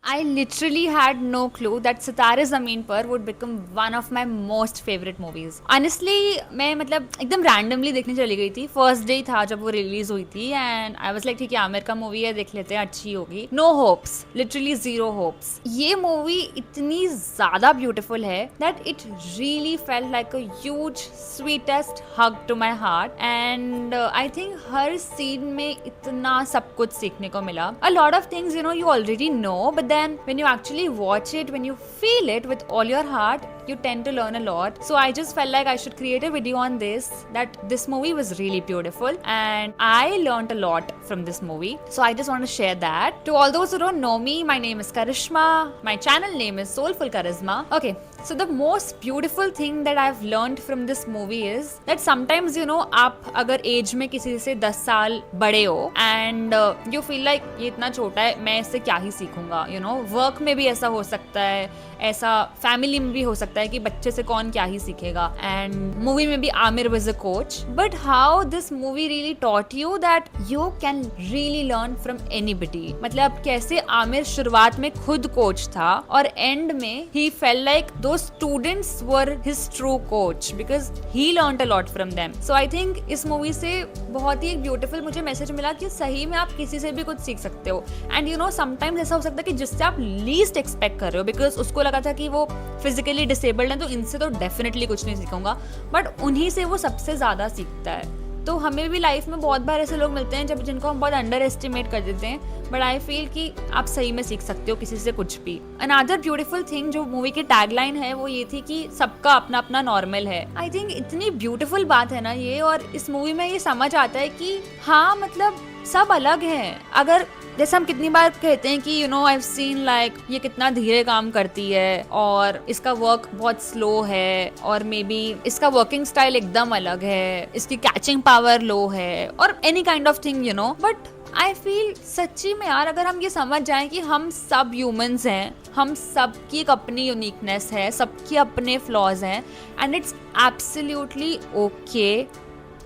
I literally had no clue that सितारे ज़मीन पर would become one of my most favorite movies. Honestly, मैं मतलब एकदम randomly देखने चली गई थी. First day था जब वो रिलीज हुई थी and I was like ठीक है आमिर का मूवी है देख लेते हैं अच्छी होगी. No hopes, literally zero hopes. ये मूवी इतनी ज़्यादा beautiful है that it really felt like a huge sweetest hug to my heart and I think her scene में इतना सब कुछ सीखने को मिला. A lot of things you already know but then when you actually watch it, when you feel it with all your heart, you tend to learn a lot. So I just felt like I should create a video on this, that this movie was really beautiful and I learned a lot from this movie. So I just want to share that. To all those who don't know me, my name is Karishma. My channel name is Soulful Charisma. Okay, so the most beautiful thing that I've learned from this movie is that sometimes आप अगर as में किसी से 10 साल बड़े हो and you feel like ये इतना छोटा है मैं इससे क्या ही सीखूंगा वर्क में भी ऐसा हो सकता है, ऐसा फैमिली में भी हो सकता है कि बच्चे से कौन क्या ही सीखेगा. एंड मूवी में भी Aamir was a coach but how this movie really taught you that you can really learn from anybody. मतलब कैसे आमिर शुरुआत में खुद कोच था और एंड में ही फेल लाइक दो students were his true coach because he learned a lot from them. So I think इस मूवी से बहुत ही एक ब्यूटीफुल मुझे मैसेज मिला कि सही में आप किसी से भी कुछ सीख सकते हो. एंड समटाइम्स ऐसा हो सकता है कि जिससे आप लीस्ट एक्सपेक्ट कर रहे हो बिकॉज उसको लगा था कि वो फिजिकली डिसेबल्ड है तो इनसे तो डेफिनेटली कुछ नहीं सीखूंगा बट उन्हीं से वो सबसे ज्यादा सीखता है. तो हमें भी लाइफ में बहुत बार ऐसे लोग मिलते हैं जब जिनको हम बहुत अंडर एस्टिमेट कर देते हैं बट आई फील कि आप सही में सीख सकते हो किसी से कुछ भी. अनदर ब्यूटीफुल थिंग जो मूवी की टैगलाइन है वो ये थी कि सबका अपना अपना नॉर्मल है. आई थिंक इतनी ब्यूटीफुल बात है ना ये, और इस मूवी में ये समझ आता है कि हाँ मतलब सब अलग हैं. अगर जैसे हम कितनी बार कहते हैं कि आई सीन लाइक ये कितना धीरे काम करती है और इसका वर्क बहुत स्लो है और मे बी इसका वर्किंग स्टाइल एकदम अलग है, इसकी कैचिंग पावर लो है और any kind of thing but I feel सच्ची में यार अगर हम ये समझ जाएं कि हम सब ह्यूमंस हैं, हम सबकी एक अपनी यूनिकनेस है, सबके अपने फ्लॉज हैं and it's absolutely okay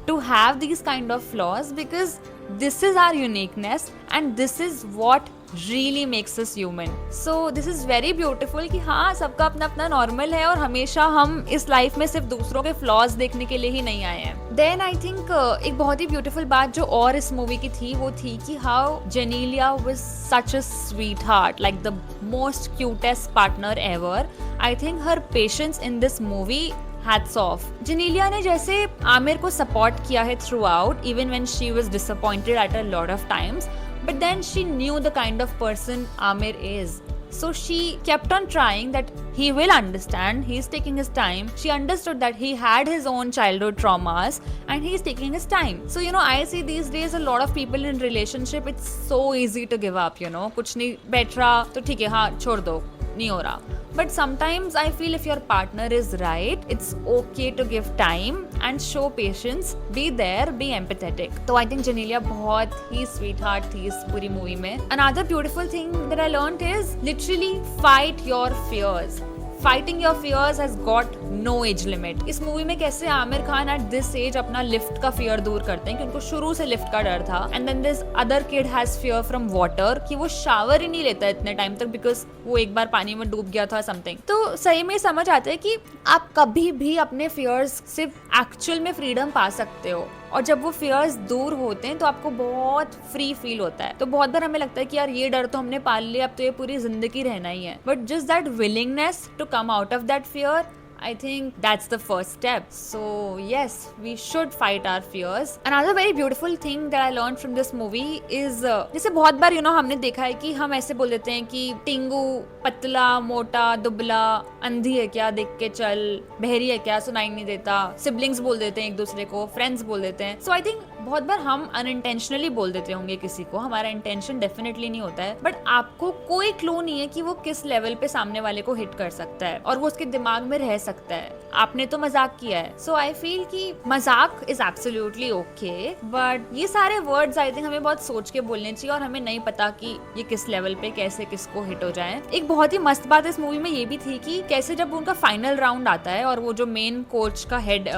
to have these kind of flaws because this is our uniqueness and this is what really makes us human. So this is very beautiful कि हाँ सबका अपना अपना नॉर्मल है और हमेशा हम इस लाइफ में सिर्फ दूसरों के फ्लॉज देखने के लिए ही नहीं आए हैं. देन आई थिंक एक बहुत ही ब्यूटीफुल बात जो और इस मूवी की थी वो थी कि how Genelia was such a sweetheart, like the most cutest partner ever. I think her patience in this movie hats off. Genelia ने जैसे आमिर को सपोर्ट किया है throughout even when she was disappointed at a lot of times but then she knew the kind of person Aamir is. So she kept on trying that he will understand, he's taking his time. She understood that he had his own childhood traumas and he's taking his time. So I see these days a lot of people in relationship, it's so easy to give up, कुछ नहीं बैठ रहा तो ठीक है हाँ छोड़ दो नहीं हो रहा. But sometimes I feel if your partner is right, it's okay to give time and show patience, be there, be empathetic. तो I think जेनेलिया बहुत ही sweetheart थी इस पूरी मूवी में. Another beautiful thing that I learned is literally fight your fears. Fighting your fears has got no age limit. इस movie में कैसे Aamir Khan at this age अपना लिफ्ट का फियर दूर करते हैं कि उनको शुरू से लिफ्ट का डर था and then this other kid has fear from water कि वो शावर ही नहीं लेता इतने टाइम तक बिकॉज वो एक बार पानी में डूब गया था समथिंग. तो सही में समझ आता है कि आप कभी भी अपने फियर्स से एक्चुअल में फ्रीडम पा सकते हो और जब वो फियर्स दूर होते हैं तो आपको बहुत फ्री फील होता है. तो बहुत बार हमें लगता है कि यार ये डर तो हमने पाल लिया अब तो ये पूरी जिंदगी रहना ही है but just that willingness to come out of that fear, I think that's the first step. So yes, we should fight our fears. Another very beautiful thing that I learned from this movie is जैसे बहुत बार हमने देखा है कि हम ऐसे बोल देते हैं कि टिंगू पतला मोटा दुबला अंधी है क्या देख के चल, बहरी है क्या सुनाई नहीं देता, सिबलिंग्स बोल देते हैं एक दूसरे को, फ्रेंड्स बोल देते हैं. सो आई थिंक बहुत बार हम अनइंटेंशनली बोल देते होंगे किसी को, हमारा इंटेंशन डेफिनेटली नहीं होता है बट आपको कोई क्लू नहीं है कि वो किस लेवल पे सामने वाले को हिट कर सकता है और वो उसके दिमाग में रह सकता है. आपने तो मजाक किया है. सो आई फील कि मजाक इज एब्सोल्युटली ओके बट ये सारे वर्ड्स आई थिंक हमें बहुत सोच के बोलने चाहिए और हमें नहीं पता कि ये किस लेवल पे कैसे किसको हिट हो जाए. एक बहुत ही मस्त बात इस मूवी में ये भी थी कि कैसे जब उनका फाइनल राउंड आता है और वो जो मेन कोच का हेड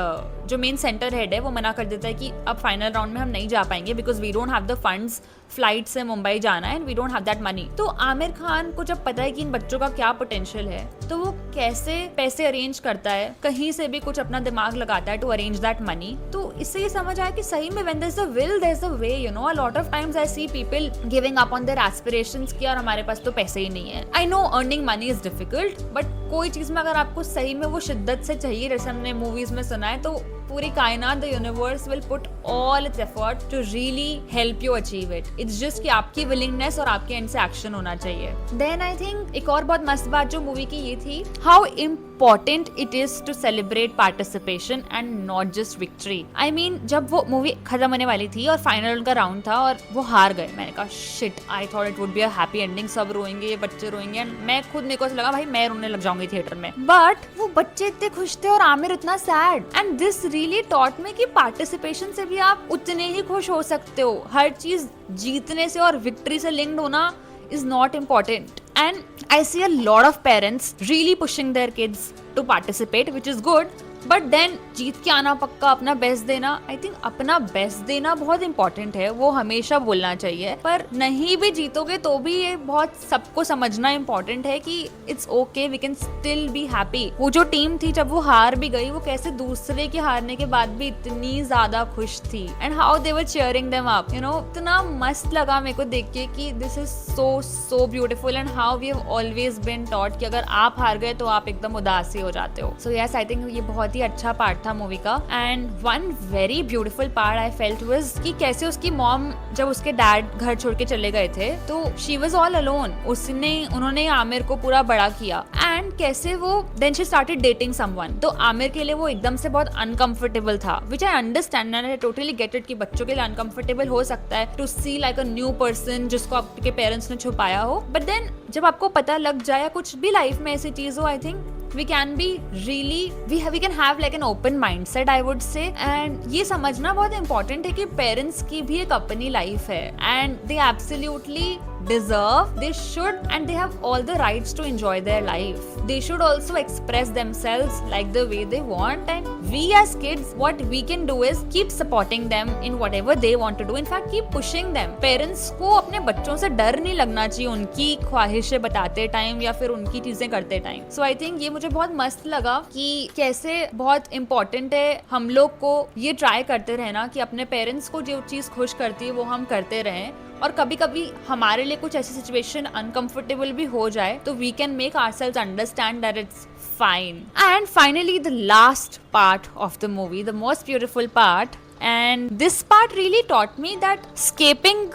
जो मेन सेंटर हेड है वो मना कर देता है कि अब फाइनल राउंड में हम नहीं जा पाएंगे because we don't have the funds flight से मुंबई जाना है and we don't have that money. तो आमिर खान को जब पता है कि इन बच्चों का क्या पोटेंशियल है तो वो कैसे पैसे अरेंज करता है, कहीं से भी कुछ अपना दिमाग लगाता है टू अरेंज दैट मनी। तो इससे ये समझ आया कि सही में when there is a will there is a way, you know. A lot of times I see people giving up on their aspirations कि यार हमारे पास तो पैसे ही नहीं है। I know earning money is difficult, but कोई चीज में अगर आपको सही में वो शिद्दत से चाहिए, जैसे हमने मूवीज में सुना है, तो पूरी कायनात, the universe will put all its effort to really help you achieve it. It's just कि आपकी विलिंगनेस और आपके एंड से एक्शन होना चाहिए। देन आई थिंक एक और बहुत मस्त बात जो मूवी की ये थी, how important it is to celebrate participation and not just victory. I mean जब वो मूवी खत्म होने वाली थी और फाइनल का राउंड था और वो हार गए, मैंने कहा shit, I thought it would be a happy ending, सब रोएंगे, बच्चे रोएंगे, एंड मैं खुद, मेरे को लगा भाई मैं रोने लग जाऊंगी थिएटर में, बट वो बच्चे इतने खुश थे और आमिर इतना sad. And this really taught में कि पार्टिसिपेशन से भी आप उतने ही खुश हो सकते हो। हर चीज जीतने से और विक्ट्री से लिंक्ड होना is not important, and I see a lot of parents really pushing their kids to participate, which is good, but then जीत के आना पक्का, अपना बेस्ट देना। आई थिंक अपना बेस्ट देना बहुत इंपॉर्टेंट है, वो हमेशा बोलना चाहिए, पर नहीं भी जीतोगे तो भी ये बहुत सबको समझना इंपॉर्टेंट है कि it's okay, we can still be happy. वो जो टीम थी जब वो हार भी गई, वो कैसे दूसरे के हारने के बाद भी इतनी ज्यादा खुश थी, and how they were cheering them up, you know. इतना मस्त लगा मेरे को देख के कि this is so beautiful, and how we have always been taught कि अगर आप हार गए तो आप एकदम उदासी हो जाते हो। सो यस, आई थिंक ये बहुत ही अच्छा पार्ट था मूवी का। And one very beautiful part I felt was कि कैसे उसकी मॉम जब उसके डैड घर छोड़ के चले गए थे तो शी वाज ऑल अलोन, उन्होंने आमिर को पूरा बड़ा किया, एंड कैसे वो then she started dating someone. तो आमिर के लिए वो एकदम से बहुत अनकंफर्टेबल था, which I understand and I totally get it कि बच्चों के लिए अनकंफर्टेबल हो सकता है to see like a new person जिसको आपके पेरेंट्स ने छुपाया हो, बट देन जब आपको पता लग जाए कुछ भी लाइफ में ऐसी चीज हो, I think we can be really we can have like an open mindset, I would say, and ये समझना बहुत important है कि parents की भी एक अपनी life है, and they absolutely deserve, they should, and they have all the rights to enjoy their life. They should also express themselves like the way they want, and we as kids, what we can do is keep supporting them in whatever they want to do. In fact, keep pushing them. Parents को अपने बच्चों से डर नहीं लगना चाहिए उनकी ख्वाहिशें बताते टाइम या फिर उनकी चीजें करते टाइम। So I think ये मुझे बहुत मस्त लगा कि कैसे बहुत important है हम लोग को ये ट्राई करते रहना कि अपने पेरेंट्स को जो चीज खुश करती है वो हम करते रहें, और कभी कभी हमारे लिए कुछ ऐसी सिचुएशन अनकंफर्टेबल भी हो जाए तो we can make ourselves understand that it's fine. And finally, the last part of the movie, the most beautiful part, and this part really taught me that escaping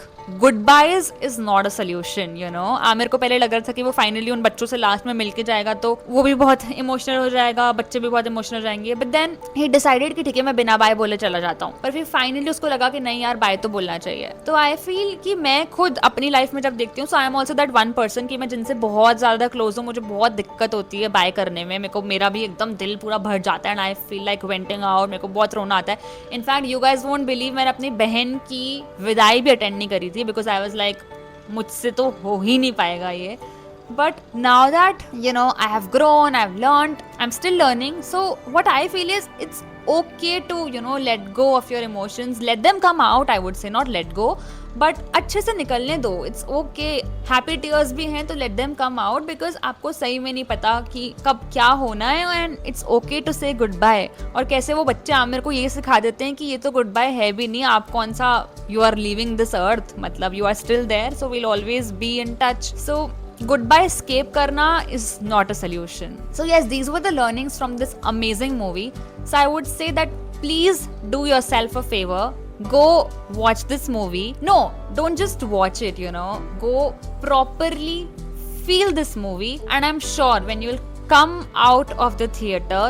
goodbyes is not a solution, you know. Aamir को पहले लग रहा था कि वो finally उन बच्चों से लास्ट में मिलके जाएगा तो वो भी बहुत इमोशनल हो जाएगा, बच्चे भी बहुत इमोशनल हो जाएंगे, बट देन ही डिसाइडेड कि ठीक है मैं बिना बाय बोले चला जाता हूँ, पर फिर फाइनली उसको लगा कि नहीं यार बाय तो बोलना चाहिए। तो आई फील कि मैं खुद अपनी लाइफ में जब देखती हूँ, so I am also that one person कि मैं जिनसे बहुत ज्यादा क्लोज हूँ, मुझे बहुत दिक्कत होती है बाय करने में, मेरा भी एकदम दिल पूरा भर जाता है, and I feel like venting out, मेरे को बहुत रोना आता है। In fact you guys won't believe, मैंने अपनी बहन की विदाई भी अटेंड नहीं करी थी बिकॉज आई वॉज लाइक मुझसे तो हो ही नहीं पाएगा ये। But now that, you know, I have grown, I've learned, I'm still learning. So what I feel is it's okay to, you know, let go of your emotions. Let them come out, I would say, not let go. But अच्छे से निकलने दो. It's okay. Happy tears भी हैं तो let them come out because आपको सही में नहीं पता कि कब क्या होना है, and it's okay to say goodbye. और कैसे वो बच्चे आमिर को ये सिखा देते हैं कि ये तो goodbye है भी नहीं, आप कौन सा you are leaving this earth, मतलब you are still there, so we'll always be in touch. So goodbye escape karna is not a solution. So yes, these were the learnings from this amazing movie. So I would say that please do yourself a favor, go watch this movie. No, don't just watch it, you know, go properly feel this movie, and I'm sure when you'll come out of the theater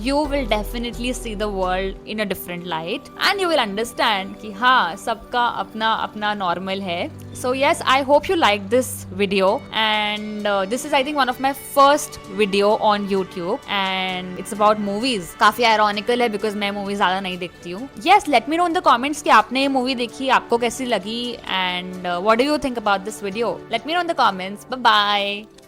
you will definitely see the world in a different light, and you will understand कि हाँ सबका अपना अपना normal है. So yes, I hope you like this video, and this is I think one of my first video on YouTube, and it's about movies. काफी ironical है because मैं movies ज़्यादा नहीं देखती हूँ. Yes, let me know in the comments कि आपने ये movie देखी, आपको कैसी लगी, and what do you think about this video? Let me know in the comments. Bye bye.